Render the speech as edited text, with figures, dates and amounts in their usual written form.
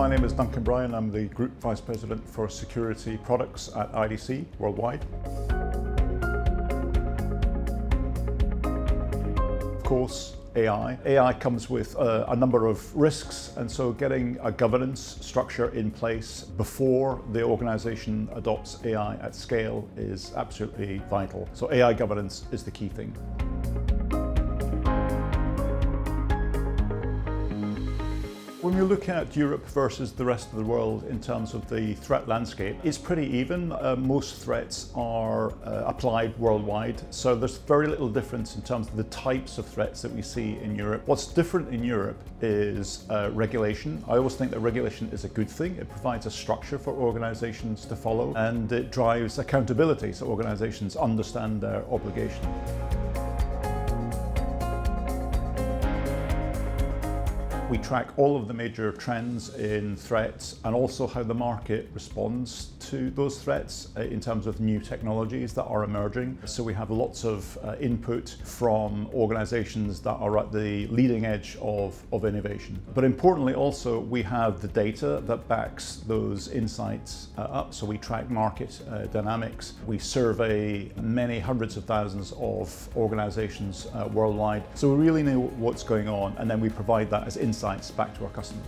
My name is Duncan Brown. I'm the Group Vice President for Security Products at IDC worldwide. Of course, AI. AI comes with a number of risks, and so getting a governance structure in place before the organization adopts AI at scale is absolutely vital. So AI governance is the key thing. When we look at Europe versus the rest of the world in terms of the threat landscape, it's pretty even. Most threats are applied worldwide, so there's very little difference in terms of the types of threats that we see in Europe. What's different in Europe is regulation. I always think that regulation is a good thing. It provides a structure for organizations to follow, and it drives accountability so organizations understand their obligation. We track all of the major trends in threats and also how the market responds to those threats in terms of new technologies that are emerging. So we have lots of input from organizations that are at the leading edge of innovation. But importantly also, we have the data that backs those insights up. So we track market dynamics. We survey many hundreds of thousands of organizations worldwide. So we really know what's going on, and then we provide that as insights back to our customers.